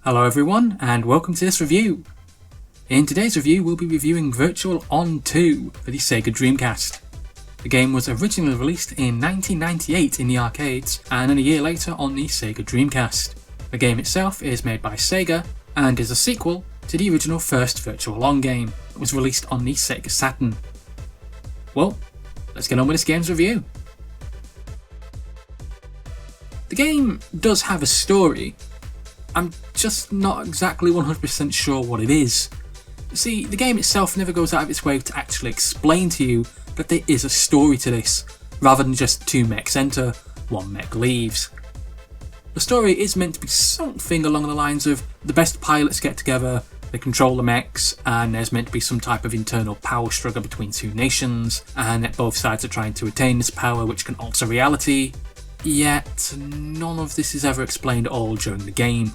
Hello everyone, and welcome to this review. In today's review, we'll be reviewing Virtual On 2 for the Sega Dreamcast. The game was originally released in 1998 in the arcades, and then a year later on the Sega Dreamcast. The game itself is made by Sega, and is a sequel to the original first Virtual On game that was released on the Sega Saturn. Well, let's get on with this game's review. The game does have a story. I'm just not exactly 100% sure what it is. See, the game itself never goes out of its way to actually explain to you that there is a story to this, rather than just two mechs enter, one mech leaves. The story is meant to be something along the lines of the best pilots get together, they control the mechs, and there's meant to be some type of internal power struggle between two nations, and that both sides are trying to attain this power which can alter reality. Yet, none of this is ever explained at all during the game.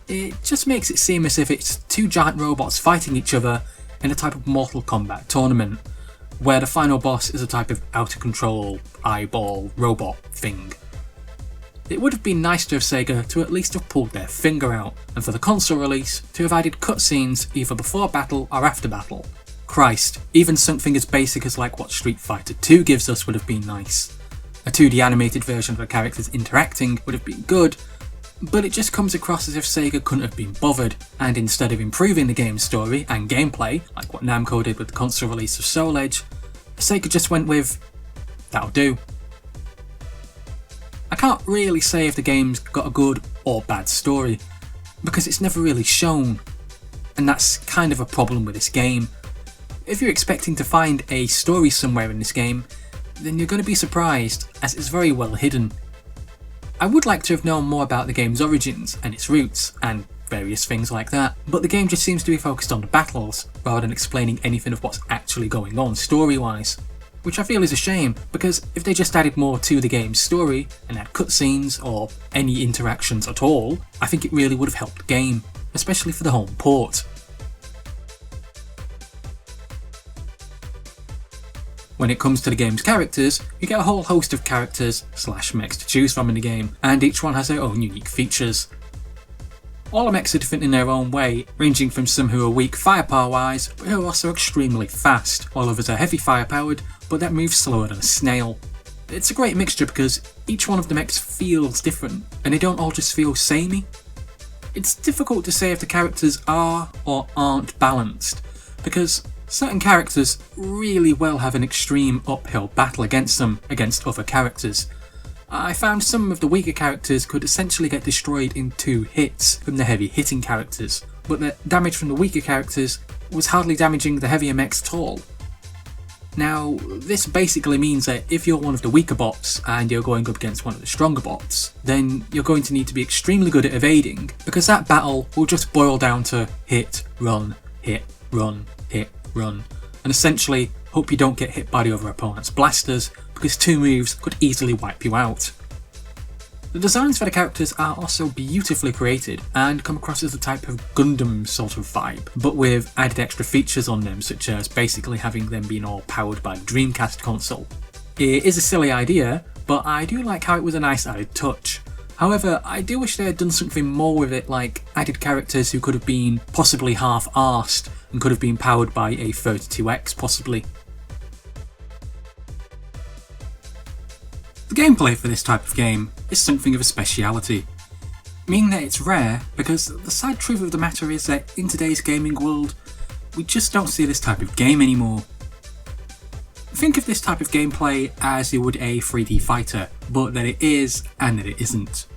It just makes it seem as if it's two giant robots fighting each other in a type of Mortal Kombat tournament, where the final boss is a type of out-of-control eyeball robot thing. It would have been nice to have Sega to at least have pulled their finger out, and for the console release to have added cutscenes either before battle or after battle. Christ, even something as basic as like what Street Fighter 2 gives us would have been nice. A 2D animated version of the characters interacting would have been good, but it just comes across as if Sega couldn't have been bothered, and instead of improving the game's story and gameplay, like what Namco did with the console release of Soul Edge, Sega just went with, that'll do. I can't really say if the game's got a good or bad story, because it's never really shown, and that's kind of a problem with this game. If you're expecting to find a story somewhere in this game, then you're going to be surprised, as it's very well hidden. I would like to have known more about the game's origins and its roots, and various things like that, but the game just seems to be focused on the battles, rather than explaining anything of what's actually going on story-wise. Which I feel is a shame, because if they just added more to the game's story, and had cutscenes, or any interactions at all, I think it really would have helped the game, especially for the home port. When it comes to the game's characters, you get a whole host of characters / mechs to choose from in the game, and each one has their own unique features. All the mechs are different in their own way, ranging from some who are weak firepower wise, but who are also extremely fast, while others are heavy firepowered, but that moves slower than a snail. It's a great mixture because each one of the mechs feels different, and they don't all just feel samey. It's difficult to say if the characters are or aren't balanced, because certain characters really well have an extreme uphill battle against them, against other characters. I found some of the weaker characters could essentially get destroyed in 2 hits from the heavy hitting characters, but the damage from the weaker characters was hardly damaging the heavier mechs at all. Now, this basically means that if you're one of the weaker bots and you're going up against one of the stronger bots, then you're going to need to be extremely good at evading, because that battle will just boil down to hit, run, hit, run, hit, run, and essentially hope you don't get hit by the other opponent's blasters, because 2 moves could easily wipe you out. The designs for the characters are also beautifully created and come across as a type of Gundam sort of vibe, but with added extra features on them, such as basically having them being all powered by the Dreamcast console. It is a silly idea, but I do like how it was a nice added touch. However, I do wish they had done something more with it, like added characters who could have been possibly half-arsed and could have been powered by a 32X possibly. The gameplay for this type of game is something of a speciality, meaning that it's rare because the sad truth of the matter is that in today's gaming world, we just don't see this type of game anymore. Think of this type of gameplay as you would a 3D fighter, but that it is and that it isn't.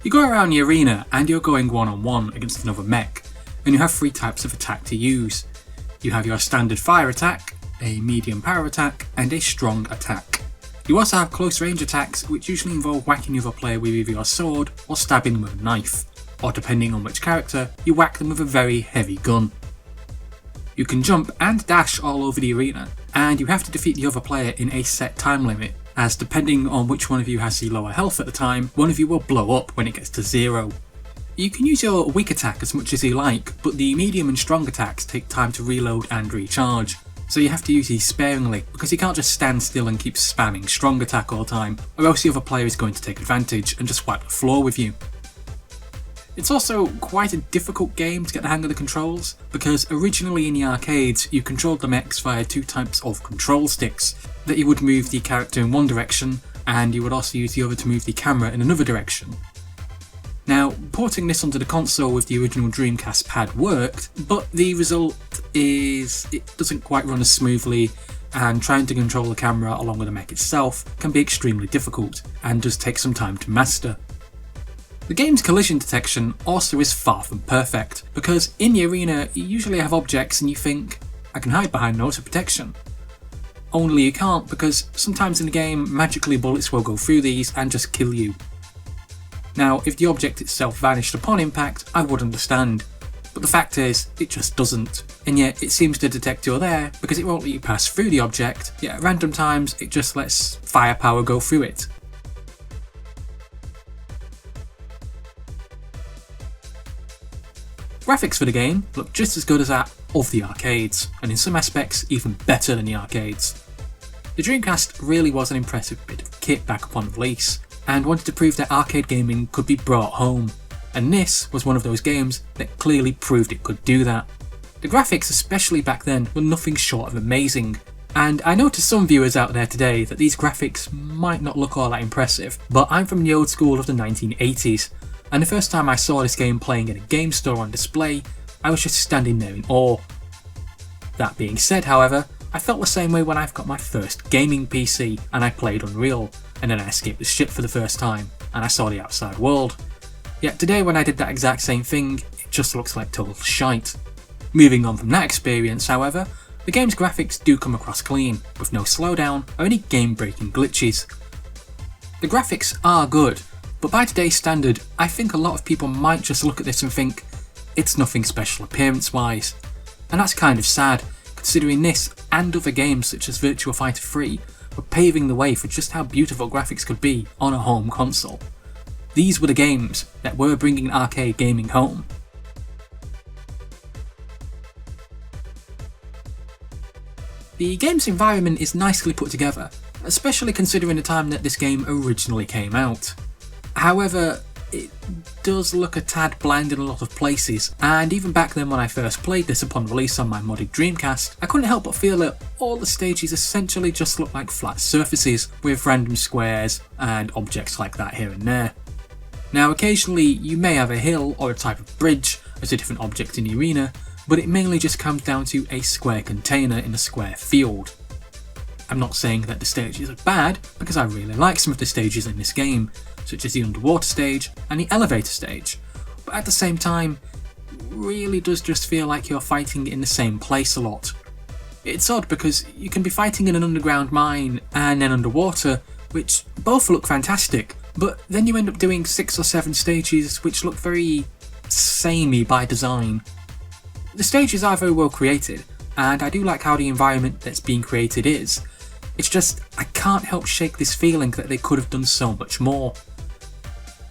You go around the arena and you're going one-on-one against another mech, and you have 3 types of attack to use. You have your standard fire attack, a medium power attack, and a strong attack. You also have close range attacks, which usually involve whacking the other player with either your sword or stabbing them with a knife, or depending on which character, you whack them with a very heavy gun. You can jump and dash all over the arena, and you have to defeat the other player in a set time limit, as depending on which one of you has the lower health at the time, one of you will blow up when it gets to 0. You can use your weak attack as much as you like, but the medium and strong attacks take time to reload and recharge, so you have to use these sparingly, because you can't just stand still and keep spamming strong attack all the time, or else the other player is going to take advantage and just wipe the floor with you. It's also quite a difficult game to get the hang of the controls, because originally in the arcades you controlled the mechs via two types of control sticks, that you would move the character in one direction and you would also use the other to move the camera in another direction. Now, porting this onto the console with the original Dreamcast pad worked, but the result is it doesn't quite run as smoothly, and trying to control the camera along with the mech itself can be extremely difficult and does take some time to master. The game's collision detection also is far from perfect, because in the arena you usually have objects and you think, I can hide behind those for protection. Only you can't, because sometimes in the game magically bullets will go through these and just kill you. Now, if the object itself vanished upon impact, I would understand, but the fact is, it just doesn't, and yet it seems to detect you're there because it won't let you pass through the object, yet at random times it just lets firepower go through it. Graphics for the game look just as good as that of the arcades, and in some aspects even better than the arcades. The Dreamcast really was an impressive bit of kit back upon release, and wanted to prove that arcade gaming could be brought home, and this was one of those games that clearly proved it could do that. The graphics, especially back then, were nothing short of amazing, and I know to some viewers out there today that these graphics might not look all that impressive, but I'm from the old school of the 1980s, and the first time I saw this game playing in a game store on display, I was just standing there in awe. That being said, however, I felt the same way when I've got my first gaming PC and I played Unreal, and then I escaped the ship for the first time, and I saw the outside world. Yet today when I did that exact same thing, it just looks like total shite. Moving on from that experience, however, the game's graphics do come across clean, with no slowdown or any game-breaking glitches. The graphics are good, but by today's standard, I think a lot of people might just look at this and think, it's nothing special appearance-wise. And that's kind of sad, considering this and other games such as Virtua Fighter 3 were paving the way for just how beautiful graphics could be on a home console. These were the games that were bringing arcade gaming home. The game's environment is nicely put together, especially considering the time that this game originally came out. However, it does look a tad bland in a lot of places, and even back then when I first played this upon release on my modded Dreamcast, I couldn't help but feel that all the stages essentially just look like flat surfaces with random squares and objects like that here and there. Now occasionally you may have a hill or a type of bridge as a different object in the arena, but it mainly just comes down to a square container in a square field. I'm not saying that the stages are bad, because I really like some of the stages in this game, such as the underwater stage and the elevator stage, but at the same time, it really does just feel like you're fighting in the same place a lot. It's odd because you can be fighting in an underground mine and then underwater, which both look fantastic, but then you end up doing 6 or 7 stages which look very samey by design. The stages are very well created, and I do like how the environment that's being created is. It's just, I can't help shake this feeling that they could have done so much more.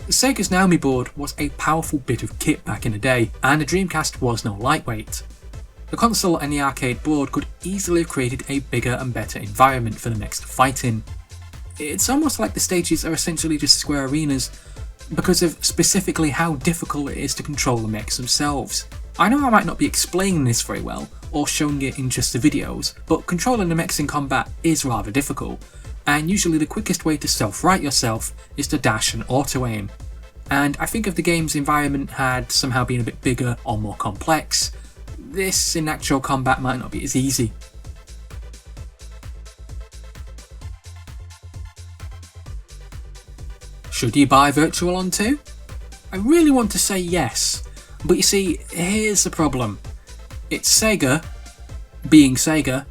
Sega's Naomi board was a powerful bit of kit back in the day, and the Dreamcast was no lightweight. The console and the arcade board could easily have created a bigger and better environment for the mechs to fight in. It's almost like the stages are essentially just square arenas, because of specifically how difficult it is to control the mechs themselves. I know I might not be explaining this very well, or showing it in just the videos, but controlling the mechs in combat is rather difficult, and usually the quickest way to self-right yourself is to dash and auto-aim. And I think if the game's environment had somehow been a bit bigger or more complex, this in actual combat might not be as easy. Should you buy Virtual On 2? I really want to say yes, but you see, here's the problem. It's Sega, being Sega,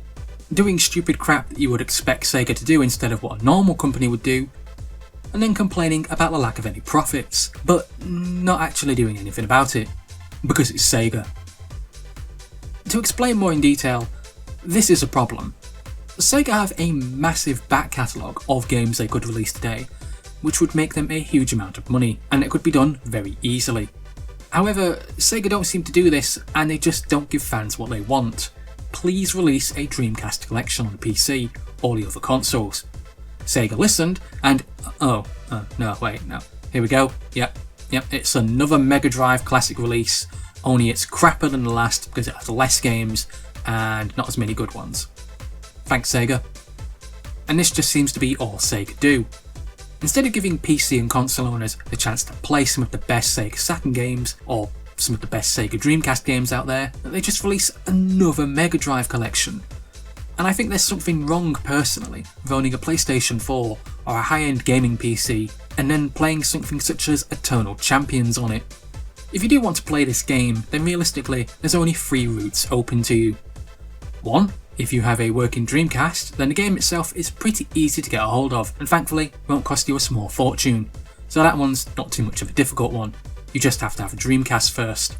doing stupid crap that you would expect Sega to do instead of what a normal company would do, and then complaining about the lack of any profits, but not actually doing anything about it, because it's Sega. To explain more in detail, this is a problem. Sega have a massive back catalogue of games they could release today, which would make them a huge amount of money, and it could be done very easily. However, Sega don't seem to do this, and they just don't give fans what they want. Please release a Dreamcast collection on PC or the other consoles. Sega listened, and no, here we go, yep, Yep, it's another Mega Drive Classic release, only it's crapper than the last because it has less games and not as many good ones. Thanks Sega. And this just seems to be all Sega do. Instead of giving PC and console owners the chance to play some of the best Sega Saturn games, or some of the best Sega Dreamcast games out there, they just release another Mega Drive collection. And I think there's something wrong personally with owning a PlayStation 4 or a high-end gaming PC and then playing something such as Eternal Champions on it. If you do want to play this game, then realistically there's only 3 routes open to you. 1. If you have a working Dreamcast, then the game itself is pretty easy to get a hold of and thankfully won't cost you a small fortune, so that one's not too much of a difficult one. You just have to have a Dreamcast first.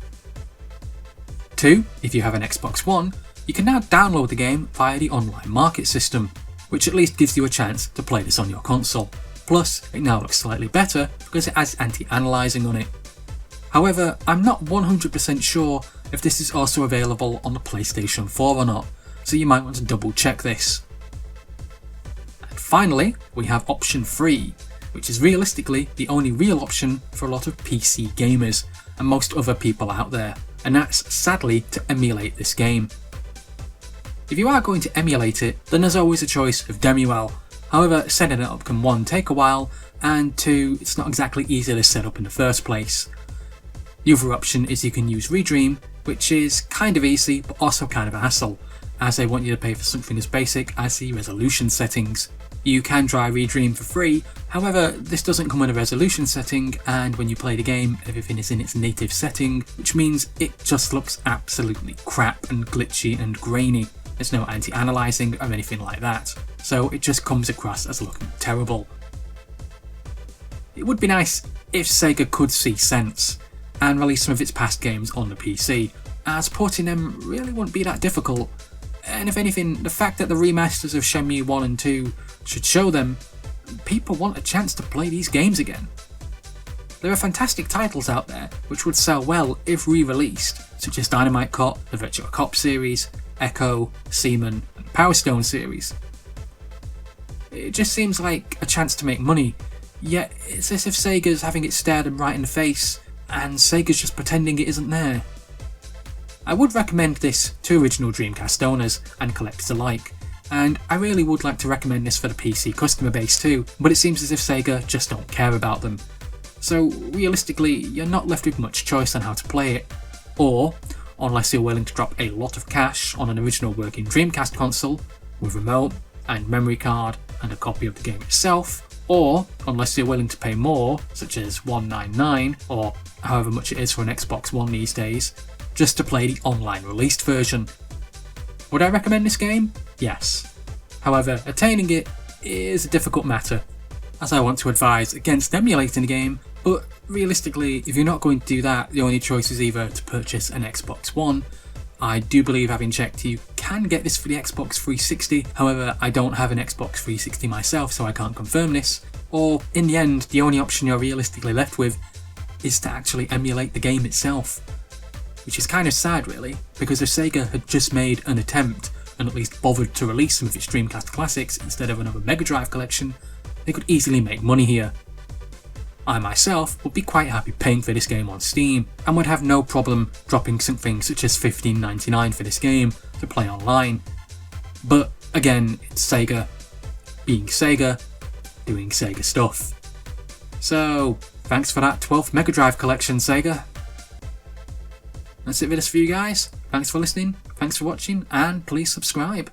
2. If you have an Xbox One, you can now download the game via the online market system, which at least gives you a chance to play this on your console. Plus, it now looks slightly better because it has anti-aliasing on it. However, I'm not 100% sure if this is also available on the PlayStation 4 or not, so you might want to double check this. And finally, we have option 3, which is realistically the only real option for a lot of PC gamers and most other people out there, and that's sadly to emulate this game. If you are going to emulate it, then there's always a choice of Demuel. However, setting it up can 1. Take a while, and 2. It's not exactly easy to set up in the first place. The other option is you can use Redream, which is kind of easy but also kind of a hassle, as they want you to pay for something as basic as the resolution settings. You can try Redream for free, however this doesn't come with a resolution setting, and when you play the game everything is in its native setting, which means it just looks absolutely crap and glitchy and grainy. There's no anti-aliasing or anything like that, so it just comes across as looking terrible. It would be nice if Sega could see sense and release some of its past games on the PC, as porting them really wouldn't be that difficult, and if anything, the fact that the remasters of Shenmue 1 and 2 should show them, people want a chance to play these games again. There are fantastic titles out there which would sell well if re-released, such as Dynamite Cop, the Virtua Cop series, Echo, Seaman, and Power Stone series. It just seems like a chance to make money, yet it's as if Sega's having it stared them right in the face, and Sega's just pretending it isn't there. I would recommend this to original Dreamcast owners and collectors alike, and I really would like to recommend this for the PC customer base too, but it seems as if Sega just don't care about them. So realistically, you're not left with much choice on how to play it, or unless you're willing to drop a lot of cash on an original working Dreamcast console with remote and memory card and a copy of the game itself, or unless you're willing to pay more, such as $199 or however much it is for an Xbox One these days, just to play the online released version. Would I recommend this game? Yes. However, attaining it is a difficult matter, as I want to advise against emulating the game, but realistically, if you're not going to do that, the only choice is either to purchase an Xbox One. I do believe, having checked, you can get this for the Xbox 360, however I don't have an Xbox 360 myself so I can't confirm this, or in the end the only option you're realistically left with is to actually emulate the game itself. Which is kind of sad really, because if Sega had just made an attempt and at least bothered to release some of its Dreamcast classics instead of another Mega Drive collection, they could easily make money here. I myself would be quite happy paying for this game on Steam, and would have no problem dropping something such as $15.99 for this game to play online. But again, it's Sega being Sega, doing Sega stuff. So thanks for that 12th Mega Drive collection, Sega. That's it for this for you guys. Thanks for listening, thanks for watching, and please subscribe.